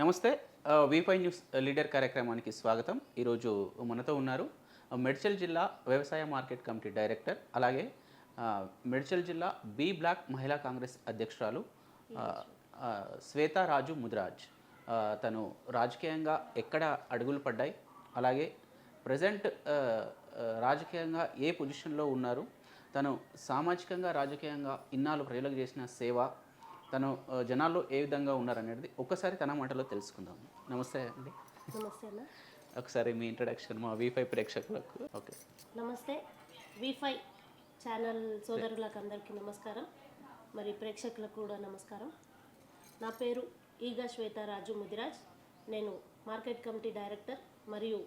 నమస్తే. వి5 news leader కార్యక్రమానికి స్వాగతం. ఈరోజు మనతో ఉన్నారు మేడ్చల్ జిల్లా వ్యవసాయ మార్కెట్ కమిటీ డైరెక్టర్, అలాగే మేడ్చల్ జిల్లా బి బ్లాక్ మహిళా కాంగ్రెస్ అధ్యక్షురాలు శ్వేతా రాజు ముదిరాజ్. తను రాజకీయంగా ఎక్కడ అడుగులు పడ్డాయి, అలాగే ప్రజెంట్ రాజకీయంగా ఏ పొజిషన్లో ఉన్నారు, తను సామాజికంగా రాజకీయంగా ఇన్నాళ్ళు ప్రజలకు చేసిన సేవ, తను జనాల్లో ఏ విధంగా ఉన్నారనేది ఒక్కసారి తన మాటలో తెలుసుకుందాం. నమస్తే అండి. నమస్తే అన్న. ఒకసారి మీ ఇంట్రడక్షన్ మా వి5 ప్రేక్షకులకు. ఓకే, నమస్తే. వి5 ఛానల్ సోదరులకు అందరికీ నమస్కారం, మరి ప్రేక్షకులకు కూడా నమస్కారం. నా పేరు ఈగా శ్వేతా రాజు ముదిరాజ్. నేను మార్కెట్ కమిటీ డైరెక్టర్ మరియు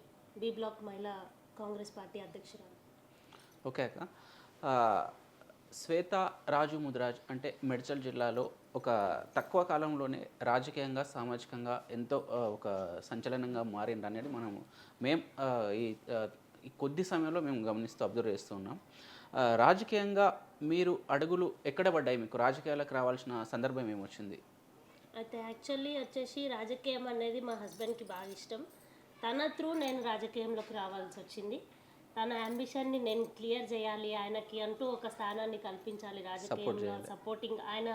బి బ్లాక్ మహిళా కాంగ్రెస్ పార్టీ అధ్యక్షురాలు. ఓకే అక్క. శ్వేతా రాజు ముదిరాజ్ అంటే మేడ్చల్ జిల్లాలో ఒక తక్కువ కాలంలోనే రాజకీయంగా సామాజికంగా ఎంతో ఒక సంచలనంగా మారింది అనేది మేము ఈ కొద్ది సమయంలో మేము గమనిస్తూ అబ్జర్వ్ చేస్తూ ఉన్నాం. రాజకీయంగా మీరు అడుగులు ఎక్కడ పడ్డాయి? మీకు రాజకీయాలకు రావాల్సిన సందర్భం ఏమొచ్చింది? అయితే యాక్చువల్లీ వచ్చేసి రాజకీయం అనేది మా హస్బెండ్కి బాగా ఇష్టం. తన త్రూ నేను రాజకీయంలోకి రావాల్సి వచ్చింది. తన అంబిషన్ని నేను క్లియర్ చేయాలి, ఆయనకి అంటూ ఒక స్థానాన్ని కల్పించాలి రాజకీయంలో, సపోర్టింగ్. ఆయన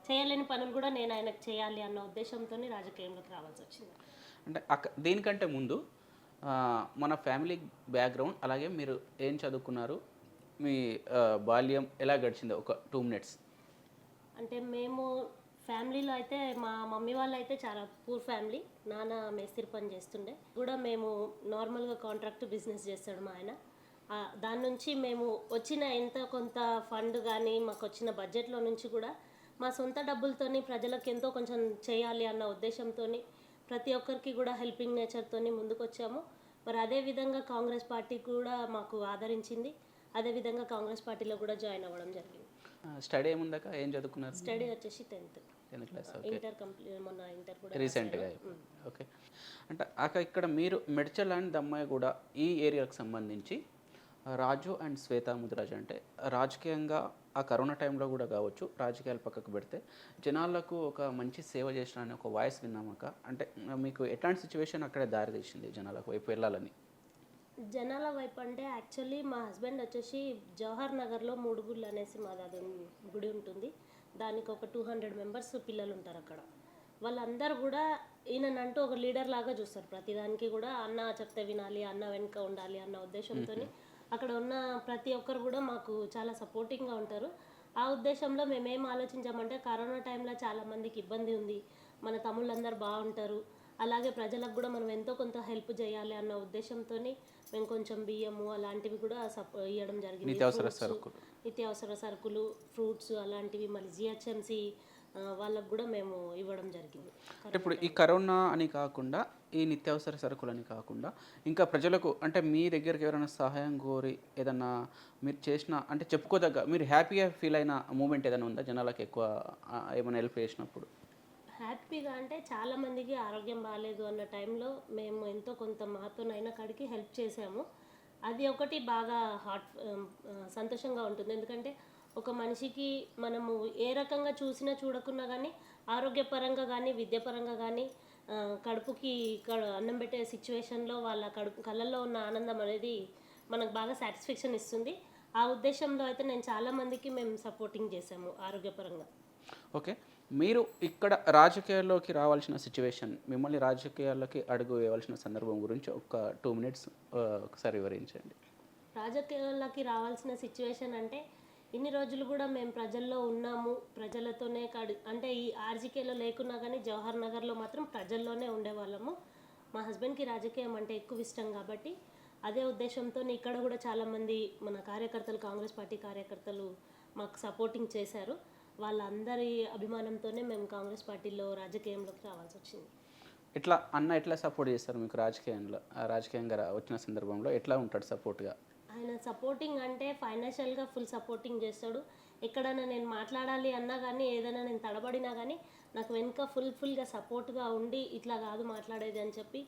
చేయలేని పనులు కూడా నేను ఆయనకు చేయాలి అన్న ఉద్దేశంతో రాజకీయంలోకి రావాల్సి వచ్చింది. అంటే దీనికంటే ముందు మన ఫ్యామిలీ బ్యాక్గ్రౌండ్, అలాగే మీరు ఏం చదువుకున్నారు, మీ బాల్యం ఎలా గడిచిందో ఒక 2 minutes. అంటే మేము ఫ్యామిలీలో అయితే మా మమ్మీ వాళ్ళు అయితే చాలా పూర్ ఫ్యామిలీ. నాన్న మేస్త్రి పని చేస్తుండే కూడా. మేము నార్మల్గా కాంట్రాక్ట్ బిజినెస్ చేస్తాడు మా ఆయన. దాని నుంచి మేము వచ్చిన ఎంత కొంత ఫండ్ కానీ మాకు వచ్చిన బడ్జెట్లో నుంచి కూడా మా సొంత డబ్బులతోని ప్రజలకు ఎంతో కొంచెం చేయాలి అన్న ఉద్దేశంతో ప్రతి ఒక్కరికి కూడా హెల్పింగ్ నేచర్తో ముందుకు వచ్చాము. మరి అదేవిధంగా కాంగ్రెస్ పార్టీ కూడా మాకు ఆదరించింది. అదేవిధంగా కాంగ్రెస్ పార్టీలో కూడా జాయిన్ అవ్వడం జరిగింది. స్టడీ ఏముందాక ఏం చదువుకున్నారు? స్టడీ వచ్చేసి 10th క్లాస్. ఇంటర్ కంప్లీట్, మొన్న ఇంటర్ కూడా రీసెంట్గా. ఓకే. అంటే ఇక్కడ మీరు మేడ్చల్ అండ్ దమ్మాయి కూడా ఈ ఏరియాకి సంబంధించి రాజు అండ్ శ్వేతా ముదిరాజ్ అంటే రాజకీయంగా ఆ కరోనా టైంలో కూడా కావచ్చు, రాజకీయాలు పక్కకు పెడితే జనాలకు ఒక మంచి సేవ చేసిన అనే ఒక వాయిస్ విన్నామక్క. అంటే మీకు ఎట్లాంటి సిచ్యువేషన్ అక్కడే దారి తీసింది జనాలకు వైపు వెళ్ళాలని? జనాల వైపు అంటే యాక్చువల్లీ మా హస్బెండ్ వచ్చేసి జవహర్ నగర్లో 3 గుళ్ళు అనేసి మాది గుడి ఉంటుంది. దానికి ఒక 200 members పిల్లలు ఉంటారు అక్కడ. వాళ్ళందరూ కూడా ఈయనంటూ ఒక లీడర్ లాగా చూస్తారు. ప్రతిదానికి కూడా అన్న చెప్తే వినాలి, అన్న వెనుక ఉండాలి అన్న ఉద్దేశంతో అక్కడ ఉన్న ప్రతి ఒక్కరు కూడా మాకు చాలా సపోర్టింగ్గా ఉంటారు. ఆ ఉద్దేశంలో మేమేం ఆలోచించామంటే, కరోనా టైంలో చాలామందికి ఇబ్బంది ఉంది, మన తమ్ముళ్ళందరూ బాగుంటారు, అలాగే ప్రజలకు కూడా మనం ఎంతో కొంత హెల్ప్ చేయాలి అన్న ఉద్దేశంతో మేము కొంచెం బియ్యము అలాంటివి కూడా ఇవ్వడం జరిగింది. నిత్యావసర సరుకులు, ఫ్రూట్స్ అలాంటివి, మళ్ళీ జిహెచ్ఎంసి వాళ్ళకు కూడా మేము ఇవ్వడం జరిగింది. ఇప్పుడు ఈ కరోనా అని కాకుండా, ఈ నిత్యావసర సరుకులు అని కాకుండా ఇంకా ప్రజలకు అంటే మీ దగ్గరికి ఎవరైనా సహాయం కోరి ఏదన్నా మీరు చేసిన అంటే చెప్పుకోదగ్గ, మీరు హ్యాపీగా ఫీల్ అయిన మూమెంట్ ఏదైనా ఉందా జనాలకు ఎక్కువ ఏమైనా హెల్ప్ చేసినప్పుడు? హ్యాపీగా అంటే చాలామందికి ఆరోగ్యం బాగాలేదు అన్న టైంలో మేము ఎంతో కొంత మాతోనైనా కాడికి హెల్ప్ చేసాము. అది ఒకటి బాగా సంతోషంగా ఉంటుంది. ఎందుకంటే ఒక మనిషికి మనము ఏ రకంగా చూసినా చూడకున్నా కానీ ఆరోగ్యపరంగా కానీ విద్యాపరంగా కానీ కడుపుకి అన్నం పెట్టే సిచ్యువేషన్లో వాళ్ళ కళ్ళల్లో ఉన్న ఆనందం అనేది మనకు బాగా సాటిస్ఫాక్షన్ ఇస్తుంది. ఆ ఉద్దేశంలో అయితే నేను చాలామందికి మేము సపోర్టింగ్ చేసాము ఆరోగ్యపరంగా. ఓకే. మీరు ఇక్కడ రాజకీయాల్లోకి రావాల్సిన సిచ్యువేషన్, మిమ్మల్ని రాజకీయాల్లోకి అడుగు వేయవలసిన సందర్భం గురించి ఒక 2 minutes ఒకసారి వివరించండి. రాజకీయాల్లోకి రావాల్సిన సిచ్యువేషన్ అంటే, ఇన్ని రోజులు కూడా మేము ప్రజల్లో ఉన్నాము, ప్రజలతోనే అంటే ఈ ఆర్జీకేలో లేకున్నా కానీ జవహర్ నగర్లో మాత్రం ప్రజల్లోనే ఉండేవాళ్ళము. మా హస్బెండ్కి రాజకీయం అంటే ఎక్కువ ఇష్టం కాబట్టి అదే ఉద్దేశంతో ఇక్కడ కూడా చాలామంది మన కార్యకర్తలు, కాంగ్రెస్ పార్టీ కార్యకర్తలు మాకు సపోర్టింగ్ చేశారు. వాళ్ళందరి అభిమానంతోనే మేము కాంగ్రెస్ పార్టీలో రాజకీయంలోకి రావాల్సి వచ్చింది. ఎట్లా సపోర్ట్ చేస్తారు మీకు రాజకీయంగా వచ్చిన సందర్భంలో ఎట్లా ఉంటాడు సపోర్ట్గా? ఆయన సపోర్టింగ్ అంటే ఫైనాన్షియల్గా ఫుల్ సపోర్టింగ్ చేస్తాడు. ఎక్కడైనా నేను మాట్లాడాలి అన్నా కానీ, ఏదైనా నేను తడబడినా కానీ నాకు వెనుక ఫుల్గా సపోర్ట్గా ఉండి, ఇట్లా కాదు మాట్లాడేది అని చెప్పి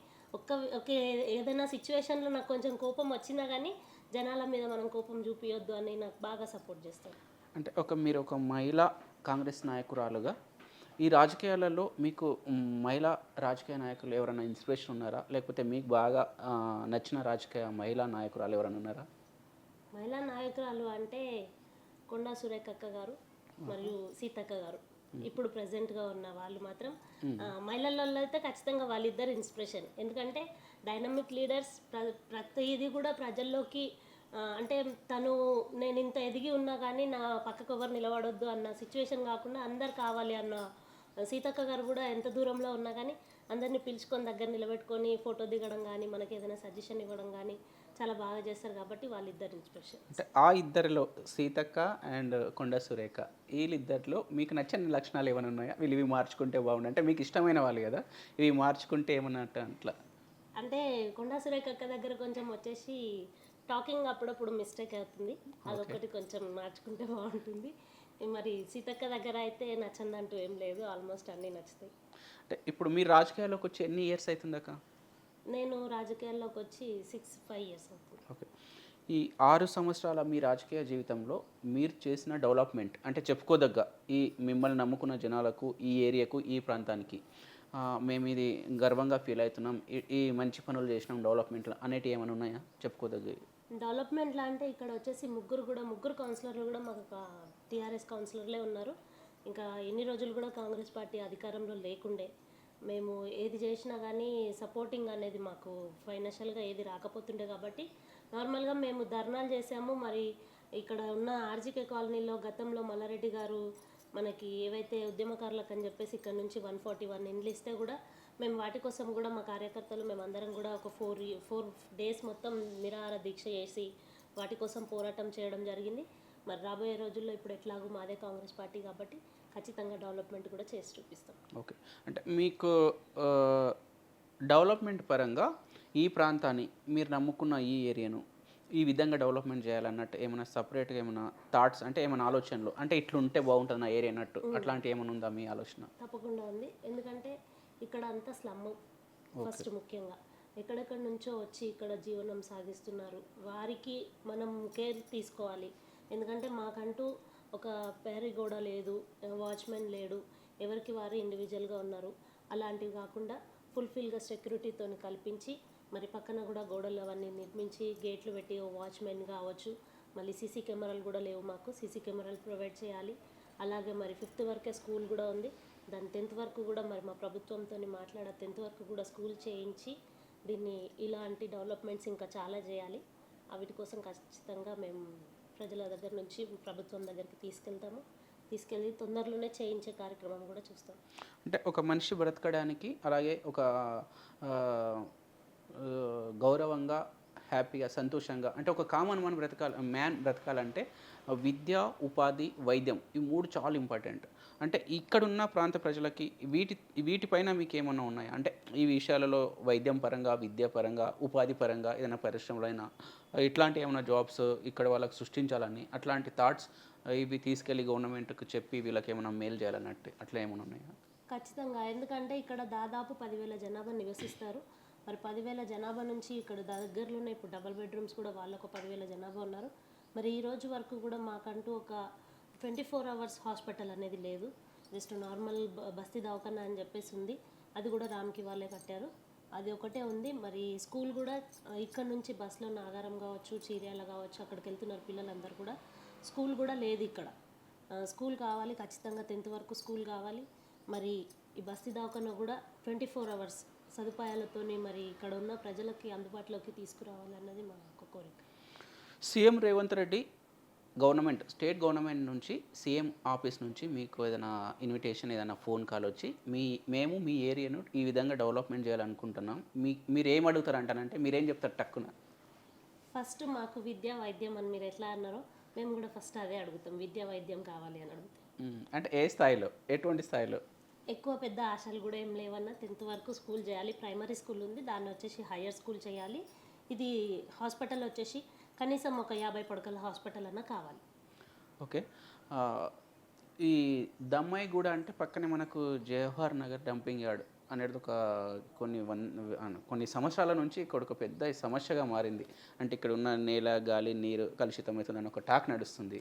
ఏదైనా సిచ్యువేషన్లో నాకు కొంచెం కోపం వచ్చినా కానీ జనాల మీద మనం కోపం చూపించొద్దు అని నాకు బాగా సపోర్ట్ చేస్తాడు. అంటే మీరు ఒక మహిళా కాంగ్రెస్ నాయకురాలుగా ఈ రాజకీయాలలో మీకు మహిళా రాజకీయ నాయకులు ఎవరైనా ఇన్స్పిరేషన్ ఉన్నారా? లేకపోతే మీకు బాగా నచ్చిన రాజకీయ మహిళా నాయకురాలు ఎవరైనా ఉన్నారా? మహిళా నాయకురాలు అంటే కొండా సురేఖక్క గారు మరియు సీతక్క గారు ఇప్పుడు ప్రజెంట్గా ఉన్న వాళ్ళు మాత్రం మహిళలలో అయితే ఖచ్చితంగా వాళ్ళిద్దరు ఇన్స్పిరేషన్. ఎందుకంటే డైనమిక్ లీడర్స్, ప్రతిదీ కూడా ప్రజల్లోకి అంటే నేను ఇంత ఎదిగి ఉన్నా కానీ నా పక్కకు ఎవరు నిలబడొద్దు అన్న సిచ్యువేషన్ కాకుండా అందరు కావాలి అన్న సీతక్క గారు కూడా ఎంత దూరంలో ఉన్నా కానీ అందరినీ పిలుచుకొని దగ్గర నిలబెట్టుకొని ఫోటో దిగడం కానీ మనకి ఏదైనా సజెషన్ ఇవ్వడం కానీ చాలా బాగా చేస్తారు కాబట్టి వాళ్ళిద్దరు ఇన్స్పిరేషన్. అంటే ఆ ఇద్దరిలో సీతక్క అండ్ కొండ సురేఖ వీళ్ళిద్దరిలో మీకు నచ్చని లక్షణాలు ఏమైనా ఉన్నాయా? వీళ్ళు ఇవి మార్చుకుంటే బాగుండు అంటే మీకు ఇష్టమైన వాళ్ళు కదా, ఇవి మార్చుకుంటే ఏమన్నట్టు అట్లా? అంటే కొండా సురేఖ అక్క దగ్గర కొంచెం వచ్చేసి టాకింగ్ అప్పుడప్పుడు మిస్టేక్ అవుతుంది, అదొకటి కొంచెం మార్చుకుంటే బాగుంటుంది. మరి సీతక్క దగ్గర అయితే నచ్చందంటూ ఏం లేదు, ఆల్మోస్ట్ అన్నీ నచ్చుతాయి. అంటే ఇప్పుడు మీరు రాజకీయాల్లోకి వచ్చి ఎన్ని ఇయర్స్ అవుతుందాక? నేను రాజకీయాల్లోకి వచ్చి 5 years అవుతుంది. ఓకే. ఈ 6 సంవత్సరాల మీ రాజకీయ జీవితంలో మీరు చేసిన డెవలప్మెంట్ అంటే చెప్పుకోదగ్గ, ఈ మిమ్మల్ని నమ్ముకున్న జనాలకు, ఈ ఏరియాకు, ఈ ప్రాంతానికి మేము ఇది గర్వంగా ఫీల్ అవుతున్నాం, ఈ మంచి పనులు చేసినాం డెవలప్మెంట్లు అనేటివి ఏమైనా ఉన్నాయా చెప్పుకోదగ్గ? డెవలప్మెంట్లో అంటే ఇక్కడ వచ్చేసి ముగ్గురు కౌన్సిలర్లు కూడా మాకు టీఆర్ఎస్ కౌన్సిలర్లే ఉన్నారు. ఇంకా ఎన్ని రోజులు కూడా కాంగ్రెస్ పార్టీ అధికారంలో లేకుండే మేము ఏది చేసినా కానీ సపోర్టింగ్ అనేది మాకు ఫైనాన్షియల్గా ఏది రాకపోతుండే కాబట్టి నార్మల్గా మేము ధర్నాలు చేసాము. మరి ఇక్కడ ఉన్న ఆర్జీకే కాలనీలో గతంలో మల్లారెడ్డి గారు మనకి ఏవైతే ఉద్యమకారులకు అని చెప్పేసి ఇక్కడ నుంచి 141 ఇండ్లు ఇస్తే కూడా మేము వాటి కోసం కూడా మా కార్యకర్తలు మేమందరం కూడా ఒక 4 days మొత్తం నిరాహార దీక్ష చేసి వాటి కోసం పోరాటం చేయడం జరిగింది. మరి రాబోయే రోజుల్లో ఇప్పుడు ఎట్లాగూ మాదే కాంగ్రెస్ పార్టీ కాబట్టి ఖచ్చితంగా డెవలప్మెంట్ కూడా చేసి చూపిస్తాం. ఓకే. అంటే మీకు డెవలప్మెంట్ పరంగా ఈ ప్రాంతాన్ని మీరు నమ్ముకున్న ఈ ఏరియాను ఈ విధంగా డెవలప్మెంట్ చేయాలన్నట్టు ఏమైనా సపరేట్గా ఏమైనా థాట్స్ అంటే ఏమైనా ఆలోచనలు అంటే ఇట్లా ఉంటే బాగుంటుంది నా ఏరియా అన్నట్టు అట్లాంటి ఏమైనా ఉందా మీ ఆలోచన? తప్పకుండా ఉంది. ఎందుకంటే ఇక్కడ అంతా స్లమ్ ఫస్ట్ ముఖ్యంగా ఎక్కడెక్కడి నుంచో వచ్చి ఇక్కడ జీవనం సాగిస్తున్నారు, వారికి మనం కేర్ తీసుకోవాలి. ఎందుకంటే మాకంటూ ఒక పేరీ గోడ లేదు, వాచ్మెన్ లేడు, ఎవరికి వారు ఇండివిజువల్గా ఉన్నారు. అలాంటివి కాకుండా ఫుల్ఫిల్గా సెక్యూరిటీతో కల్పించి మరి పక్కన కూడా గోడలు అవన్నీ నిర్మించి గేట్లు పెట్టి వాచ్మెన్ కావచ్చు. మళ్ళీ సీసీ కెమెరాలు కూడా లేవు, మాకు సీసీ కెమెరాలు ప్రొవైడ్ చేయాలి. అలాగే మరి 5th వరకే స్కూల్ కూడా ఉంది, దాని 10th వరకు కూడా మరి మా ప్రభుత్వంతో మాట్లాడ 10th వరకు కూడా స్కూల్ చేయించి దీన్ని ఇలాంటి డెవలప్మెంట్స్ ఇంకా చాలా చేయాలి. వీటి కోసం ఖచ్చితంగా మేము ప్రజల దగ్గర నుంచి ప్రభుత్వం దగ్గరికి తీసుకెళ్ళి తొందరలోనే చేయించే కార్యక్రమం కూడా చూస్తాం. అంటే ఒక మనిషి బ్రతకడానికి అలాగే ఒక గౌరవంగా హ్యాపీగా సంతోషంగా అంటే ఒక కామన్ మ్యాన్ బ్రతకాలంటే విద్య, ఉపాధి, వైద్యం ఈ 3 చాలా ఇంపార్టెంట్. అంటే ఇక్కడున్న ప్రాంత ప్రజలకి వీటిపైన మీకు ఏమన్నా ఉన్నాయా? అంటే ఈ విషయాలలో వైద్యం పరంగా, విద్య పరంగా, ఉపాధి పరంగా ఏదైనా పరిశ్రమలైనా ఇట్లాంటి ఏమైనా జాబ్స్ ఇక్కడ వాళ్ళకి సృష్టించాలని అట్లాంటి థాట్స్ ఇవి తీసుకెళ్ళి గవర్నమెంట్కి చెప్పి వీళ్ళకి ఏమైనా మేలు చేయాలన్నట్టు అట్లా ఏమైనా ఉన్నాయా? ఖచ్చితంగా. ఎందుకంటే ఇక్కడ దాదాపు 10,000 జనాభా నివసిస్తారు. మరి 10,000 జనాభా నుంచి ఇక్కడ దగ్గరలోనే ఇప్పుడు డబుల్ బెడ్రూమ్స్ కూడా వాళ్ళకు 10,000 జనాభా ఉన్నారు. మరి ఈ రోజు వరకు కూడా మాకంటూ ఒక 24 hours హాస్పిటల్ అనేది లేదు. జస్ట్ నార్మల్ బస్తీ దవాఖానా అని చెప్పేసి ఉంది, అది కూడా రామ్కి వాళ్ళే కట్టారు, అది ఒకటే ఉంది. మరి స్కూల్ కూడా ఇక్కడ నుంచి బస్సులో నాగారం కావచ్చు, చీర్యాల కావచ్చు అక్కడికి వెళ్తున్నారు పిల్లలందరూ కూడా. స్కూల్ కూడా లేదు ఇక్కడ. స్కూల్ కావాలి ఖచ్చితంగా, 10th వరకు స్కూల్ కావాలి. మరి ఈ బస్తీ దవాఖానా కూడా 24 hours సదుపాయాలతోని మరి ఇక్కడ ఉన్న ప్రజలకి అందుబాటులోకి తీసుకురావాలన్నది మా కోరిక. CM Revanth Reddy state government నుంచి సీఎం ఆఫీస్ నుంచి మీకు ఏదైనా ఇన్విటేషన్, ఏదైనా ఫోన్ కాల్ వచ్చి మేము మీ ఏరియాను ఈ విధంగా డెవలప్మెంట్ చేయాలనుకుంటున్నాం, మీరు ఏం అడుగుతారు అంటానంటే మీరేం చెప్తారు టక్కున? ఫస్ట్ మాకు విద్య, వైద్యం అని మీరు ఎట్లా అన్నారో మేము కూడా ఫస్ట్ అదే అడుగుతాం, విద్య, వైద్యం కావాలి అని అడుగుతాం. అంటే ఏ స్థాయిలో, ఎటువంటి స్థాయిలో? ఎక్కువ పెద్ద ఆశలు కూడా ఏం లేవన్నా, 10th వరకు స్కూల్ చేయాలి, ప్రైమరీ స్కూల్ ఉంది, దాన్ని వచ్చేసి హయ్యర్ స్కూల్ చేయాలి. ఇది హాస్పిటల్ వచ్చేసి కనీసం ఒక 50 పడకల హాస్పిటల్ అన్నా కావాలి. ఓకే. ఈ దమ్మాయిగూడ అంటే పక్కనే మనకు జవహర్ నగర్ డంపింగ్ యార్డ్ అనేది ఒక కొన్ని సంవత్సరాల నుంచి ఇక్కడ ఒక పెద్ద సమస్యగా మారింది. అంటే ఇక్కడ ఉన్న నేల, గాలి, నీరు కలుషితమవుతుందని ఒక టాక్ నడుస్తుంది.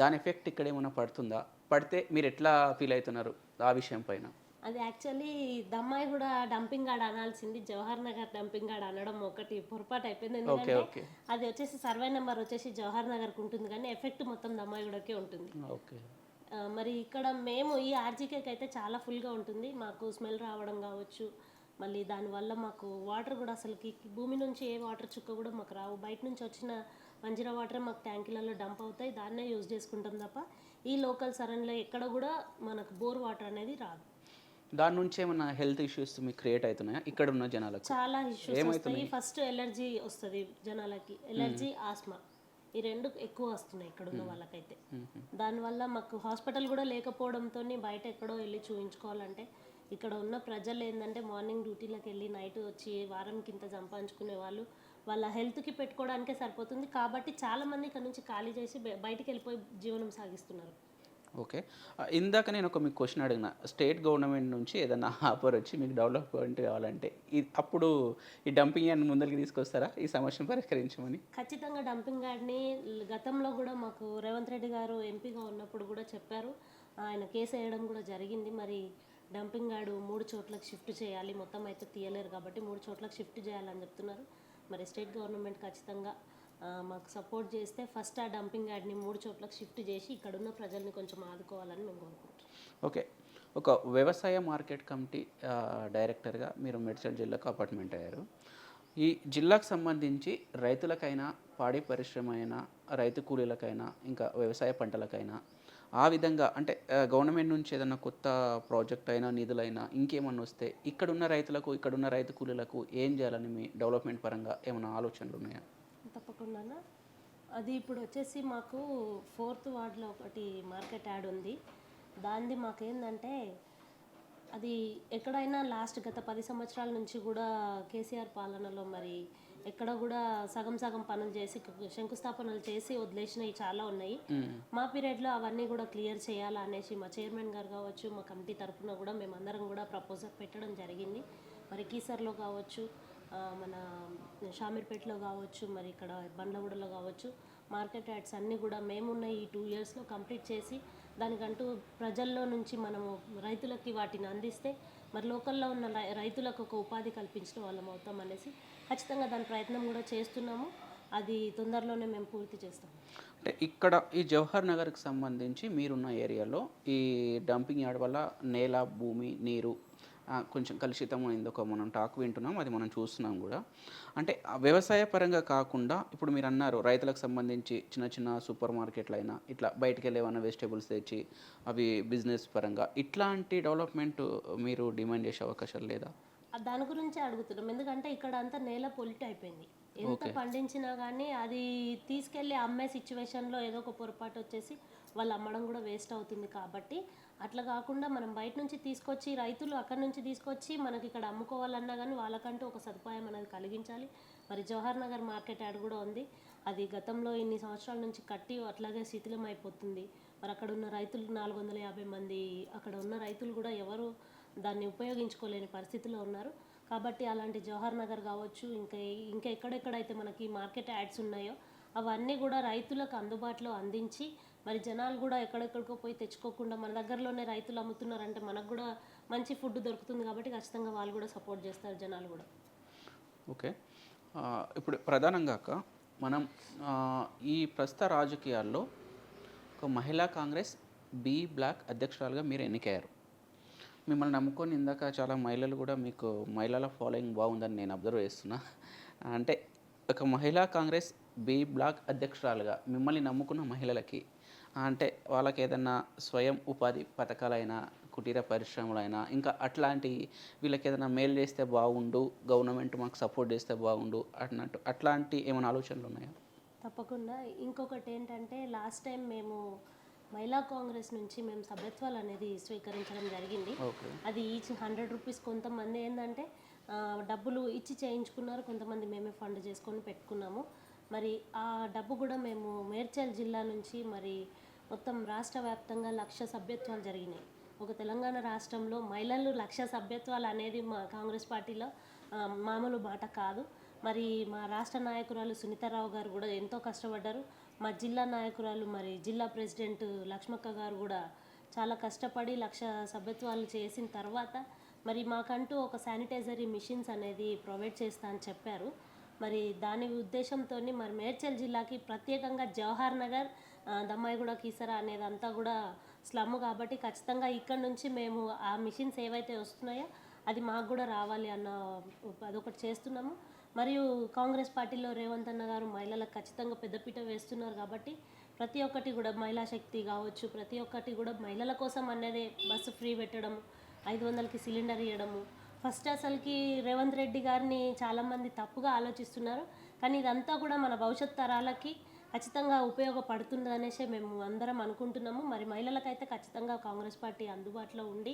దాని ఎఫెక్ట్ ఇక్కడ ఏమైనా పడుతుందా? పడితే మీరు ఎట్లా ఫీల్ అవుతున్నారు ఆ విషయం పైన? అది యాక్చువల్లీ దమ్మాయి కూడా డంపింగ్ యార్డ్ అనాల్సింది, జవహర్ నగర్ డంపింగ్ యార్డ్ అనడం ఒకటి పొరపాటు అయిపోయింది. ఎందుకంటే ఓకే. అది వచ్చేసి సర్వే నెంబర్ వచ్చేసి జవహర్ నగర్కి ఉంటుంది, కానీ ఎఫెక్ట్ మొత్తం దమ్మాయి గూడకే ఉంటుంది. ఓకే. మరి ఇక్కడ మేము ఈ ఆర్జీకేకి అయితే చాలా ఫుల్గా ఉంటుంది. మాకు స్మెల్ రావడం కావచ్చు, మళ్ళీ దానివల్ల మాకు వాటర్ కూడా అసలుకి భూమి నుంచి ఏ వాటర్ చుక్క కూడా మాకు రావు. బయట నుంచి వచ్చిన మంజీరా వాటరే మాకు ట్యాంకులలో డంప్ అవుతాయి, దాన్నే యూజ్ చేసుకుంటాం తప్ప ఈ లోకల్ సరౌండ్లో ఎక్కడ కూడా మనకు బోర్ వాటర్ అనేది రాదు. దాని నుంచి ఏమైనా హెల్త్ ఇష్యూస్ మీకు క్రియేట్ అవుతున్నాయా ఇక్కడ ఉన్న జనాలకు? చాలా ఇష్యూస్ వస్తాయి. ఫస్ట్ ఎలర్జీ వస్తుంది జనాలకి, ఎలర్జీ, ఆస్మా, ఈ రెండు ఎక్కువ వస్తున్నాయి ఇక్కడ ఉన్న వాళ్ళకైతే. దానివల్ల మాకు హాస్పిటల్ కూడా లేకపోవడంతో బయట ఎక్కడో వెళ్ళి చూపించుకోవాలంటే, ఇక్కడ ఉన్న ప్రజలు ఏంటంటే మార్నింగ్ డ్యూటీలకు వెళ్ళి నైట్ వచ్చి వారంకి ఇంత సంపాదించుకునే వాళ్ళు వాళ్ళ హెల్త్కి పెట్టుకోవడానికే సరిపోతుంది. కాబట్టి చాలామంది ఇక్కడ నుంచి ఖాళీ చేసి బయటికి వెళ్ళిపోయి జీవనం సాగిస్తున్నారు. ఓకే. ఇందాక నేను మీకు క్వశ్చన్ అడిగిన, స్టేట్ గవర్నమెంట్ నుంచి ఏదైనా ఆఫర్ వచ్చి మీకు డెవలప్మెంట్ కావాలంటే అప్పుడు ఈ డంపింగ్ యార్డ్ని ముందరికి తీసుకొస్తారా ఈ సమస్యను పరిష్కరించమని? ఖచ్చితంగా డంపింగ్ యార్డ్ని గతంలో కూడా మాకు రేవంత్ రెడ్డి గారు ఎంపీగా ఉన్నప్పుడు కూడా చెప్పారు. ఆయన కేసు వేయడం కూడా జరిగింది. మరి డంపింగ్ యార్డ్ 3 చోట్లకు షిఫ్ట్ చేయాలి, మొత్తం అయితే తీయలేరు కాబట్టి 3 చోట్లకు షిఫ్ట్ చేయాలని చెప్తున్నారు. మరి స్టేట్ గవర్నమెంట్ ఖచ్చితంగా మాకు సపోర్ట్ చేస్తే ఫస్ట్ ఆ డంపింగ్ యార్డ్ని 3 చోట్లకు షిఫ్ట్ చేసి ఇక్కడున్న ప్రజల్ని కొంచెం ఆదుకోవాలని మేము కోరుకుంటున్నాం. ఓకే. ఒక వ్యవసాయ మార్కెట్ కమిటీ డైరెక్టర్గా మీరు మేడ్చల్ జిల్లాకు అపాయింట్మెంట్ అయ్యారు. ఈ జిల్లాకు సంబంధించి రైతులకైనా, పాడి పరిశ్రమ అయినా, రైతు కూలీలకైనా, ఇంకా వ్యవసాయ పంటలకైనా ఆ విధంగా అంటే గవర్నమెంట్ నుంచి ఏదైనా కొత్త ప్రాజెక్ట్ అయినా, నిధులైనా ఇంకేమన్నా వస్తే ఇక్కడున్న రైతులకు, ఇక్కడున్న రైతు కూలీలకు ఏం చేయాలని మీ డెవలప్మెంట్ పరంగా ఏమైనా ఆలోచనలు ఉన్నాయా? తప్పకుండా. అది ఇప్పుడు వచ్చేసి మాకు 4th వార్డులో ఒకటి మార్కెట్ యార్డ్ ఉంది. దానిది మాకేందంటే అది ఎక్కడైనా గత 10 సంవత్సరాల నుంచి కూడా కేసీఆర్ పాలనలో మరి ఎక్కడ కూడా సగం సగం పనులు చేసి శంకుస్థాపనలు చేసి వదిలేసినవి చాలా ఉన్నాయి. మా పీరియడ్లో అవన్నీ కూడా క్లియర్ చేయాలనేసి మా చైర్మన్ గారు కావచ్చు, మా కమిటీ తరఫున కూడా మేమందరం కూడా ప్రపోజల్ పెట్టడం జరిగింది. మరి కీసర్లో కావచ్చు, మన షామీర్పేటలో కావచ్చు, మరి ఇక్కడ బండ్లగూడలో కావచ్చు, మార్కెట్ యార్డ్స్ అన్నీ కూడా మేమున్న ఈ 2 ఇయర్స్లో కంప్లీట్ చేసి దానికంటూ ప్రజల్లో నుంచి మనము రైతులకి వాటిని అందిస్తే మరి లోకల్లో ఉన్న రైతులకు ఒక ఉపాధి కల్పించిన వాళ్ళం అవుతాం అనేసి ఖచ్చితంగా దాని ప్రయత్నం కూడా చేస్తున్నాము. అది తొందరలోనే మేము పూర్తి చేస్తాం. అంటే ఇక్కడ ఈ జవహర్ నగర్కి సంబంధించి మీరున్న ఏరియాలో ఈ డంపింగ్ యార్డ్ వల్ల నేల, భూమి, నీరు కొంచెం కలుషితమైంది ఒక మనం టాక్ వింటున్నాం, అది మనం చూస్తున్నాం కూడా. అంటే వ్యవసాయ పరంగా కాకుండా ఇప్పుడు మీరు అన్నారు రైతులకు సంబంధించి చిన్న చిన్న సూపర్ మార్కెట్లు అయినా ఇట్లా బయటికి వెళ్ళి ఏమైనా వెజిటేబుల్స్ తెచ్చి అవి బిజినెస్ పరంగా ఇట్లాంటి డెవలప్మెంట్ మీరు డిమాండ్ చేసే అవకాశాలు లేదా? దాని గురించి అడుగుతున్నాం. ఎందుకంటే ఇక్కడ అంతా నేల పొల్యూట్ అయిపోయింది. ఎంత పండించినా కానీ అది తీసుకెళ్ళి అమ్మే సిచ్యువేషన్లో ఏదో ఒక పొరపాటు వచ్చేసి వాళ్ళు అమ్మడం కూడా వేస్ట్ అవుతుంది. కాబట్టి అట్లా కాకుండా మనం బయట నుంచి తీసుకొచ్చి రైతులు అక్కడి నుంచి తీసుకొచ్చి మనకి ఇక్కడ అమ్ముకోవాలన్నా కానీ వాళ్ళకంటూ ఒక సదుపాయం అనేది కలిగించాలి. మరి జవహర్ నగర్ మార్కెట్ యార్డ్ కూడా ఉంది. అది గతంలో ఇన్ని సంవత్సరాల నుంచి కట్టి అట్లాగే శిథిలం అయిపోతుంది. మరి అక్కడ ఉన్న రైతులు 450 మంది అక్కడ ఉన్న రైతులు కూడా ఎవరు దాన్ని ఉపయోగించుకోలేని పరిస్థితిలో ఉన్నారు. కాబట్టి అలాంటి జవహర్ నగర్ కావచ్చు, ఇంకా ఎక్కడెక్కడైతే మనకి మార్కెట్ యాడ్స్ ఉన్నాయో అవన్నీ కూడా రైతులకు అందుబాటులో అందించి మరి జనాలు కూడా ఎక్కడెక్కడికో పోయి తెచ్చుకోకుండా మన దగ్గరలోనే రైతులు అమ్ముతున్నారంటే మనకు కూడా మంచి ఫుడ్ దొరుకుతుంది. కాబట్టి ఖచ్చితంగా వాళ్ళు కూడా సపోర్ట్ చేస్తారు జనాలు కూడా. ఓకే. ఇప్పుడు ప్రధానంగా మనం ఈ ప్రస్తుత రాజకీయాల్లో ఒక మహిళా కాంగ్రెస్ బి బ్లాక్ అధ్యక్షురాలుగా మీరు ఎన్నికయ్యారు. మిమ్మల్ని నమ్ముకొని ఇందాక చాలా మహిళలు కూడా మీకు మహిళల ఫాలోయింగ్ బాగుందని నేను అబ్జర్వ్ చేస్తున్నా. అంటే ఒక మహిళా కాంగ్రెస్ బి బ్లాక్ అధ్యక్షురాలుగా మిమ్మల్ని నమ్ముకున్న మహిళలకి అంటే వాళ్ళకి ఏదన్నా స్వయం ఉపాధి పథకాలైనా, కుటీర పరిశ్రమలైనా ఇంకా అట్లాంటి వీళ్ళకి ఏదైనా మేలు చేస్తే బాగుండు, గవర్నమెంట్ మాకు సపోర్ట్ చేస్తే బాగుండు అన్నట్టు అట్లాంటి ఏమైనా ఆలోచనలు ఉన్నాయా? తప్పకుండా. ఇంకొకటి ఏంటంటే లాస్ట్ టైం మేము మహిళా కాంగ్రెస్ నుంచి మేము సభ్యత్వాలు అనేది స్వీకరించడం జరిగింది. అది ఈచ్ 100 రూపీస్. కొంతమంది ఏంటంటే డబ్బులు ఇచ్చి చేయించుకున్నారు, కొంతమంది మేమే ఫండ్ చేసుకొని పెట్టుకున్నాము. మరి ఆ డబ్బు కూడా మేము మేడ్చల్ జిల్లా నుంచి మరి మొత్తం రాష్ట్ర వ్యాప్తంగా 1,00,000 సభ్యత్వాలు జరిగినాయి. ఒక తెలంగాణ రాష్ట్రంలో మహిళలు 1,00,000 సభ్యత్వాలు అనేది మా కాంగ్రెస్ పార్టీలో మామూలు మాట కాదు. మరి మా రాష్ట్ర నాయకురాలు సునీతారావు గారు కూడా ఎంతో కష్టపడ్డారు. మా జిల్లా నాయకురాలు మరి జిల్లా ప్రెసిడెంట్ లక్ష్మక్క గారు కూడా చాలా కష్టపడి 1,00,000 సభ్యత్వాలు చేసిన తర్వాత మరి మాకంటూ ఒక శానిటైజరీ మిషన్స్ అనేది ప్రొవైడ్ చేస్తా అని చెప్పారు. మరి దాని ఉద్దేశంతో మరి మేడ్చల్ జిల్లాకి ప్రత్యేకంగా జవహర్ నగర్, దమ్మాయిగూడ, కీసరా అనేదంతా కూడా స్లమ్ కాబట్టి ఖచ్చితంగా ఇక్కడ నుంచి మేము ఆ మిషన్స్ ఏవైతే వస్తున్నాయో అది మాకు కూడా రావాలి అన్న అదొకటి చేస్తున్నాము. మరియు కాంగ్రెస్ పార్టీలో రేవంత్ అన్న గారు మహిళలకు ఖచ్చితంగా పెద్దపీట వేస్తున్నారు కాబట్టి ప్రతి ఒక్కటి కూడా మహిళా శక్తి కావచ్చు, ప్రతి ఒక్కటి కూడా మహిళల కోసం అనేది బస్సు ఫ్రీ పెట్టడం, 500కి సిలిండర్ ఇవ్వడము. ఫస్ట్ అసలుకి రేవంత్ రెడ్డి గారిని చాలామంది తప్పుగా ఆలోచిస్తున్నారు, కానీ ఇదంతా కూడా మన భవిష్యత్ తరాలకి ఖచ్చితంగా ఉపయోగపడుతుంది అనేసి మేము అందరం అనుకుంటున్నాము. మరి మహిళలకైతే ఖచ్చితంగా కాంగ్రెస్ పార్టీ అందుబాటులో ఉండి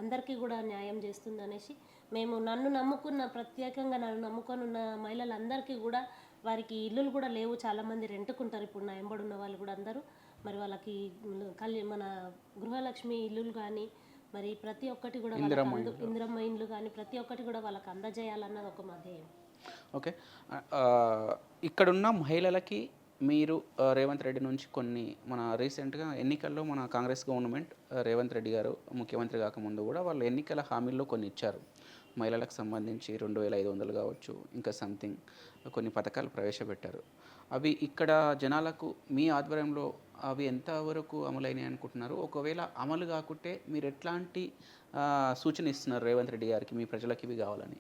అందరికీ కూడా న్యాయం చేస్తుంది అనేసి మేము ప్రత్యేకంగా నన్ను నమ్ముకొని ఉన్న మహిళలందరికీ కూడా వారికి ఇల్లులు కూడా లేవు, చాలామంది రెంట్కుంటారు ఇప్పుడు నా ఎంబడున్న వాళ్ళు కూడా అందరూ. మరి వాళ్ళకి మన గృహలక్ష్మి ఇల్లులు కానీ మరి ప్రతి ఒక్కటి కూడా ఇందిరమ్మ ఇండ్లు కానీ ప్రతి ఒక్కటి కూడా వాళ్ళకి అందజేయాలన్నది ఒక మా ధ్యేయం. ఓకే, ఇక్కడున్న మహిళలకి మీరు రేవంత్ రెడ్డి నుంచి కొన్ని మన రీసెంట్గా ఎన్నికల్లో మన కాంగ్రెస్ గవర్నమెంట్ రేవంత్ రెడ్డి గారు ముఖ్యమంత్రి కాకముందు కూడా వాళ్ళు ఎన్నికల హామీల్లో కొన్ని ఇచ్చారు. మహిళలకు సంబంధించి 2,500 కావచ్చు, ఇంకా సంథింగ్ కొన్ని పథకాలు ప్రవేశపెట్టారు. అవి ఇక్కడ జనాలకు మీ ఆధ్వర్యంలో అవి ఎంతవరకు అమలైనాయి అనుకుంటున్నారు? ఒకవేళ అమలు కాకుంటే మీరు ఎట్లాంటి సూచన ఇస్తున్నారు రేవంత్ రెడ్డి గారికి మీ ప్రజలకు ఇవి కావాలని?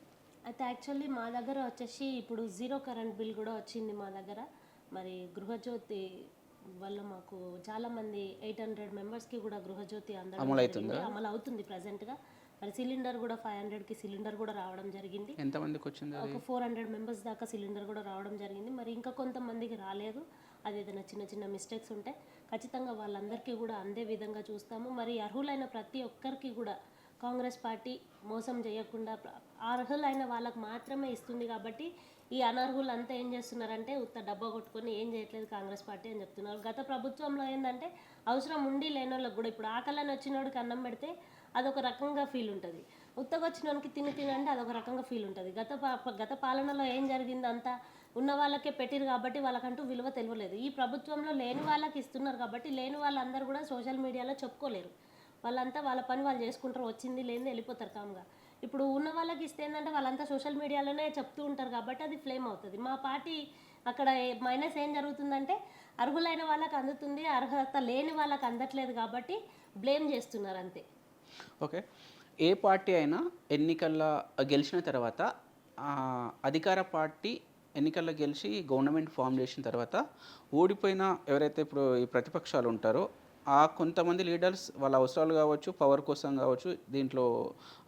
అయితే యాక్చువల్లీ మా దగ్గర వచ్చేసి ఇప్పుడు 0 కరెంట్ బిల్ కూడా వచ్చింది మా దగ్గర. మరి గృహజ్యోతి వల్ల మాకు చాలామంది 800 మెంబర్స్కి కూడా గృహజ్యోతి అమలు అవుతుంది ప్రజెంట్గా. మరి సిలిండర్ కూడా 500కి సిలిండర్ కూడా రావడం జరిగింది. ఎంతమందికి వచ్చింది? ఒక 400 మెంబర్స్ దాకా సిలిండర్ కూడా రావడం జరిగింది. మరి ఇంకా కొంతమందికి రాలేదు, అది ఏదైనా చిన్న చిన్న మిస్టేక్స్ ఉంటే ఖచ్చితంగా వాళ్ళందరికీ కూడా అందే విధంగా చూస్తాము. మరి అర్హులైన ప్రతి ఒక్కరికి కూడా కాంగ్రెస్ పార్టీ మోసం చేయకుండా అర్హులైన వాళ్ళకు మాత్రమే ఇస్తుంది కాబట్టి ఈ అనర్హులు అంతా ఏం చేస్తున్నారంటే ఉత్త డబ్బా కొట్టుకొని ఏం చేయట్లేదు కాంగ్రెస్ పార్టీ అని చెప్తున్నారు. గత ప్రభుత్వంలో ఏంటంటే అవసరం ఉండి లేని వాళ్ళకి కూడా ఇప్పుడు ఆకలని వచ్చినోడికి అన్నం పెడితే అదొక రకంగా ఫీల్ ఉంటుంది, ఉత్తగొచ్చినోనికి తినంటే అదొక రకంగా ఫీల్ ఉంటుంది. గత పాలనలో ఏం జరిగింది, అంతా ఉన్న వాళ్ళకే పెట్టిరు కాబట్టి వాళ్ళకంటూ విలువ తెలియలేదు. ఈ ప్రభుత్వంలో లేని వాళ్ళకి ఇస్తున్నారు కాబట్టి లేని వాళ్ళందరూ కూడా సోషల్ మీడియాలో చెప్పుకోలేరు. వాళ్ళంతా వాళ్ళ పని వాళ్ళు చేసుకుంటారు, వచ్చింది లేని వెళ్ళిపోతారు కామ్గా. ఇప్పుడు ఉన్న వాళ్ళకి ఇస్తే ఏంటంటే వాళ్ళంతా సోషల్ మీడియాలోనే చెప్తూ ఉంటారు కాబట్టి అది ఫ్లేమ్ అవుతుంది. మా పార్టీ అక్కడ మైనస్ ఏం జరుగుతుందంటే అర్హులైన వాళ్ళకి అందుతుంది, అర్హత లేని వాళ్ళకి అందట్లేదు కాబట్టి బ్లేమ్ చేస్తున్నారు అంతే. ఓకే, ఏ పార్టీ అయినా ఎన్నికల్లో గెలిచిన తర్వాత అధికార పార్టీ ఎన్నికల్లో గెలిచి గవర్నమెంట్ ఫామ్ చేసిన తర్వాత ఓడిపోయిన ఎవరైతే ఇప్పుడు ఈ ప్రతిపక్షాలు ఉంటారో ఆ కొంతమంది లీడర్స్ వాళ్ళ అవసరాలు కావచ్చు, పవర్ కోసం కావచ్చు, దీంట్లో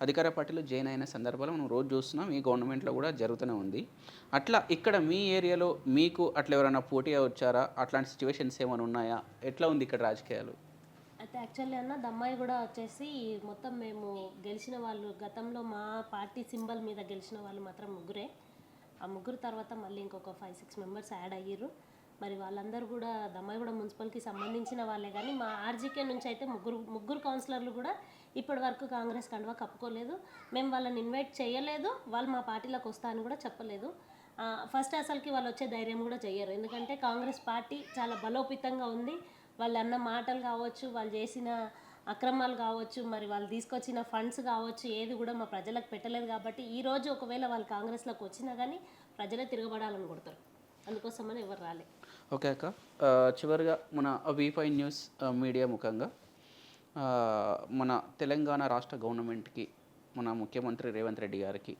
అధికార పార్టీలో జాయిన్ అయిన సందర్భాలు మనం రోజు చూస్తున్నాం. ఈ గవర్నమెంట్లో కూడా జరుగుతూనే ఉంది. అట్లా ఇక్కడ మీ ఏరియాలో మీకు అట్లా ఎవరైనా పోటీగా వచ్చారా? అట్లాంటి సిచ్యువేషన్స్ ఏమైనా ఉన్నాయా? ఎట్లా ఉంది ఇక్కడ రాజకీయాలు? అయితే యాక్చువల్లీ దమ్మాయి కూడా వచ్చేసి మొత్తం మేము గెలిచిన వాళ్ళు గతంలో మా పార్టీ సింబల్ మీద గెలిచిన వాళ్ళు మాత్రం ముగ్గురే. ఆ ముగ్గురు తర్వాత మళ్ళీ ఇంకొక 5-6 మెంబర్స్ యాడ్ అయ్యారు. మరి వాళ్ళందరూ కూడా దమ్మాయిగూడ మున్సిపల్కి సంబంధించిన వాళ్ళే, కానీ మా ఆర్జీకే నుంచి అయితే ముగ్గురు కౌన్సిలర్లు కూడా ఇప్పటి వరకు కాంగ్రెస్ కండువా కప్పుకోలేదు. మేము వాళ్ళని ఇన్వైట్ చేయలేదు, వాళ్ళు మా పార్టీలోకి వస్తా అని కూడా చెప్పలేదు. ఫస్ట్ అసలుకి వాళ్ళు వచ్చే ధైర్యం కూడా చెయ్యరు, ఎందుకంటే కాంగ్రెస్ పార్టీ చాలా బలోపేతంగా ఉంది. వాళ్ళు అన్న మాటలు కావచ్చు, వాళ్ళు చేసిన అక్రమాలు కావచ్చు, మరి వాళ్ళు తీసుకొచ్చిన ఫండ్స్ కావచ్చు, ఏది కూడా మా ప్రజలకు పెట్టలేదు. కాబట్టి ఈరోజు ఒకవేళ వాళ్ళు కాంగ్రెస్లోకి వచ్చినా కానీ ప్రజలే తిరగబడాలని కొడతారు, అందుకోసమని ఎవరు రాలే. ఓకే అక్క, చివరిగా మన V5 న్యూస్ మీడియా ముఖంగా మన తెలంగాణ రాష్ట్ర గవర్నమెంట్కి, మన ముఖ్యమంత్రి రేవంత్ రెడ్డి గారికి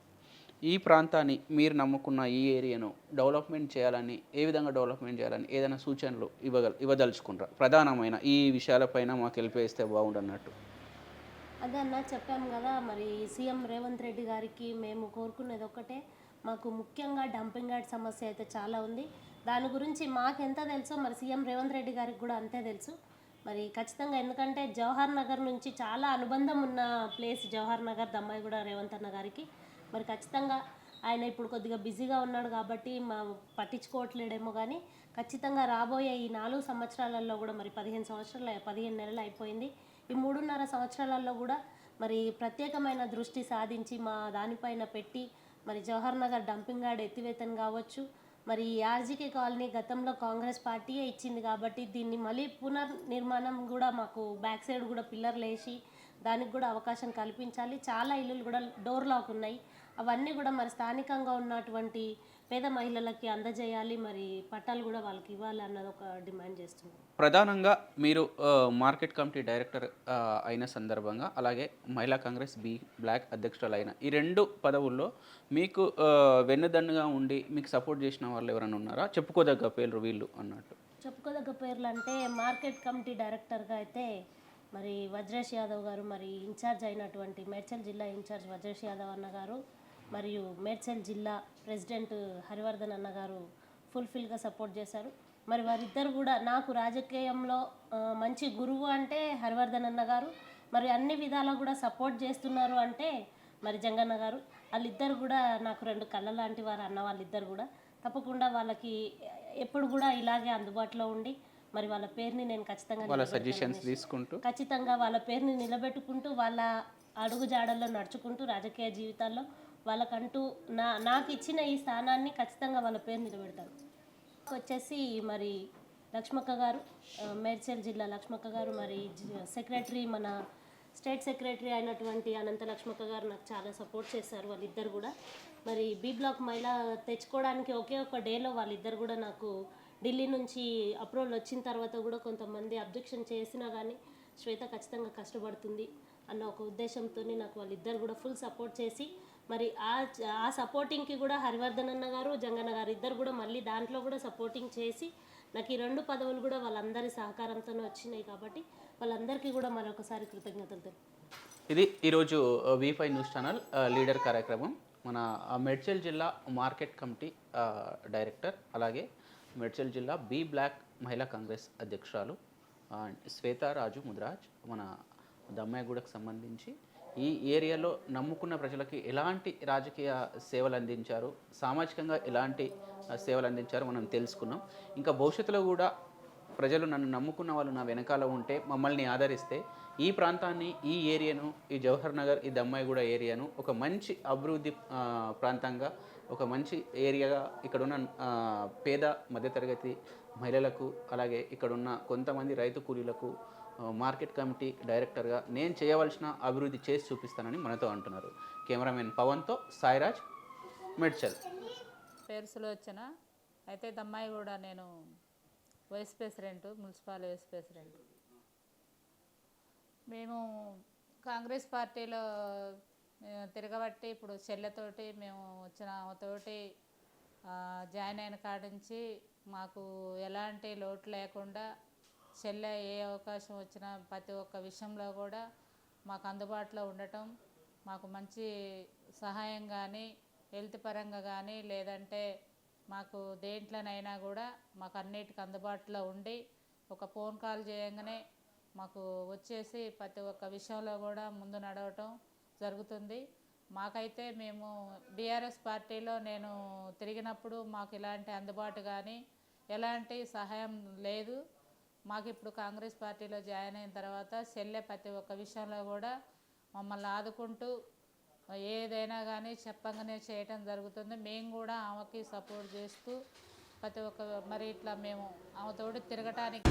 ఈ ప్రాంతాన్ని మీరు నమ్ముకున్న ఈ ఏరియాను డెవలప్మెంట్ చేయాలని, ఏ విధంగా డెవలప్మెంట్ చేయాలని ఏదైనా సూచనలు ఇవ్వదలుచుకుంటారా? ప్రధానమైన ఈ విషయాలపైన మాకు వెళ్ళిపోయిస్తే బాగుండన్నట్టు. అదే అన్న చెప్పాము కదా, మరి సీఎం రేవంత్ రెడ్డి గారికి మేము కోరుకునేది ఒక్కటే, మాకు ముఖ్యంగా డంపింగ్ యార్డ్ సమస్య అయితే చాలా ఉంది. దాని గురించి మాకు ఎంత తెలుసో మరి సీఎం రేవంత్ రెడ్డి గారికి కూడా అంతే తెలుసు. మరి ఖచ్చితంగా, ఎందుకంటే జవహర్ నగర్ నుంచి చాలా అనుబంధం ఉన్న ప్లేస్ జవహర్ నగర్, దమ్మాయిగూడ రేవంత్ అన్న గారికి. మరి ఖచ్చితంగా ఆయన ఇప్పుడు కొద్దిగా బిజీగా ఉన్నాడు కాబట్టి పట్టించుకోవట్లేడేమో, కానీ ఖచ్చితంగా రాబోయే ఈ 4 సంవత్సరాలలో కూడా, మరి 15 నెలలు అయిపోయింది, ఈ 3.5 సంవత్సరాలలో కూడా మరి ప్రత్యేకమైన దృష్టి సాధించి మా దానిపైన పెట్టి మరి జవహర్ నగర్ డంపింగ్ యార్డ్ ఎత్తివేతను కావచ్చు, మరి ఈ ఆర్జీకే కాలనీ గతంలో కాంగ్రెస్ పార్టీయే ఇచ్చింది కాబట్టి దీన్ని మళ్ళీ పునర్నిర్మాణం కూడా మాకు బ్యాక్ సైడ్ కూడా పిల్లర్లు వేసి దానికి కూడా అవకాశం కల్పించాలి. చాలా ఇల్లులు కూడా డోర్ లాక్ ఉన్నాయి, అవన్నీ కూడా మరి స్థానికంగా ఉన్నటువంటి పేద మహిళలకి అందజేయాలి, మరి పట్టాలు కూడా వాళ్ళకి ఇవ్వాలి అన్నది ఒక డిమాండ్ చేస్తున్నాం. ప్రధానంగా మీరు మార్కెట్ కమిటీ డైరెక్టర్ అయిన సందర్భంగా, అలాగే మహిళా కాంగ్రెస్ బి బ్లాక్ అధ్యక్షురాలు అయిన ఈ 2 పదవుల్లో మీకు వెన్నుదన్నుగా ఉండి మీకు సపోర్ట్ చేసిన వాళ్ళు ఎవరైనా ఉన్నారా? చెప్పుకోదగ్గ పేర్లు వీళ్ళు అన్నట్టు. చెప్పుకోదగ్గ పేర్లు అంటే మార్కెట్ కమిటీ డైరెక్టర్గా అయితే మరి వజ్రేష్ యాదవ్ గారు, మరి ఇన్ఛార్జ్ అయినటువంటి మేడ్చల్ జిల్లా ఇన్ఛార్జ్ వజ్రేష్ యాదవ్ అన్నగారు, మరియు మేడ్చల్ జిల్లా ప్రెసిడెంట్ హరివర్ధన్ అన్నగారు ఫుల్ఫిల్గా సపోర్ట్ చేశారు. మరి వారిద్దరు కూడా నాకు రాజకీయంలో మంచి గురువు అంటే హరివర్ధన్ అన్నగారు, మరి అన్ని విధాలా కూడా సపోర్ట్ చేస్తున్నారు అంటే మరి జంగన్న గారు. వాళ్ళిద్దరు కూడా నాకు 2 కళ్ళ లాంటి వారు అన్న వాళ్ళిద్దరు కూడా. తప్పకుండా వాళ్ళకి ఎప్పుడు కూడా ఇలాగే అందుబాటులో ఉండి మరి వాళ్ళ పేరుని నేను ఖచ్చితంగా వాళ్ళ పేరుని నిలబెట్టుకుంటూ వాళ్ళ అడుగు జాడల్లో నడుచుకుంటూ రాజకీయ జీవితాల్లో వాళ్ళకంటూ నాకు ఇచ్చిన ఈ స్థానాన్ని ఖచ్చితంగా వాళ్ళ పేరు నిలబెడతాను. వచ్చేసి మరి లక్ష్మక్క గారు, మేడ్చల్ జిల్లా లక్ష్మక్క గారు, మరి సెక్రటరీ మన స్టేట్ సెక్రటరీ అయినటువంటి అనంత లక్ష్మక్క గారు నాకు చాలా సపోర్ట్ చేశారు. వాళ్ళిద్దరు కూడా మరి బి బ్లాక్ మహిళ తెచ్చుకోవడానికి ఒకే ఒక డేలో వాళ్ళిద్దరు కూడా నాకు ఢిల్లీ నుంచి అప్రూవల్ వచ్చిన తర్వాత కూడా కొంతమంది అబ్జెక్షన్ చేసినా కానీ శ్వేత ఖచ్చితంగా కష్టపడుతుంది అన్న ఒక ఉద్దేశంతో నాకు వాళ్ళిద్దరు కూడా ఫుల్ సపోర్ట్ చేసి మరి ఆ సపోర్టింగ్కి కూడా హరివర్ధన్ అన్న గారు, జంగన్న గారు ఇద్దరు కూడా మళ్ళీ దాంట్లో కూడా సపోర్టింగ్ చేసి నాకు ఈ 2 పదవులు కూడా వాళ్ళందరి సహకారంతోనే వచ్చినాయి కాబట్టి వాళ్ళందరికీ కూడా మరొకసారి కృతజ్ఞతలు. ఇది ఈరోజు V5 న్యూస్ ఛానల్ లీడర్ కార్యక్రమం. మన మేడ్చల్ జిల్లా మార్కెట్ కమిటీ డైరెక్టర్, అలాగే మేడ్చల్ జిల్లా బి బ్లాక్ మహిళా కాంగ్రెస్ అధ్యక్షురాలు శ్వేతారాజు ముద్రాజ్ మన దమ్మాయిగూడకు సంబంధించి ఈ ఏరియాలో నమ్ముకున్న ప్రజలకి ఎలాంటి రాజకీయ సేవలు అందించారు, సామాజికంగా ఎలాంటి సేవలు అందించారో మనం తెలుసుకున్నాం. ఇంకా భవిష్యత్తులో కూడా ప్రజలు నన్ను నమ్ముకున్న వాళ్ళు నా వెనకాల ఉంటే, మమ్మల్ని ఆదరిస్తే ఈ ప్రాంతాన్ని, ఈ ఏరియాను, ఈ జవహర్ నగర్, ఈ దమ్మాయిగూడ ఏరియాను ఒక మంచి అభివృద్ధి ప్రాంతంగా, ఒక మంచి ఏరియాగా ఇక్కడున్న పేద మధ్యతరగతి మహిళలకు, అలాగే ఇక్కడున్న కొంతమంది రైతు కూలీలకు మార్కెట్ కమిటీ డైరెక్టర్గా నేను చేయవలసిన అభివృద్ధి చేసి చూపిస్తానని మనతో అంటున్నారు. కెమెరామెన్ పవన్తో సాయిరాజ్, మేడ్చల్. పేరు సులోచన. అయితే దమ్మాయిగూడ నేను vice president, municipal vice president. మేము కాంగ్రెస్ పార్టీలో తిరగబట్టి ఇప్పుడు చెల్లెతోటి మేము వచ్చిన ఆమెతోటి జాయిన్ అయిన కాడి నుంచి మాకు ఎలాంటి లోటు లేకుండా చెల్లె ఏ అవకాశం వచ్చినా ప్రతి ఒక్క విషయంలో కూడా మాకు అందుబాటులో ఉండటం, మాకు మంచి సహాయం కానీ, హెల్త్ పరంగా కానీ, లేదంటే మాకు దేంట్లోనైనా కూడా మాకు అన్నిటికి అందుబాటులో ఉండి ఒక ఫోన్ కాల్ చేయగానే మాకు వచ్చేసి ప్రతి ఒక్క విషయంలో కూడా ముందు నడవటం జరుగుతుంది. మాకైతే మేము బీఆర్ఎస్ పార్టీలో నేను తిరిగినప్పుడు మాకు ఇలాంటి అందుబాటు కానీ ఎలాంటి సహాయం లేదు. మాకు ఇప్పుడు కాంగ్రెస్ పార్టీలో జాయిన్ అయిన తర్వాత చెల్లె ప్రతి ఒక్క విషయంలో కూడా మమ్మల్ని ఆదుకుంటూ ఏదైనా కానీ చెప్పంగానే చేయటం జరుగుతుంది. మేము కూడా ఆమెకి సపోర్ట్ చేస్తూ ప్రతి ఒక్క మరి ఇట్లా మేము ఆమెతోటి తిరగటానికి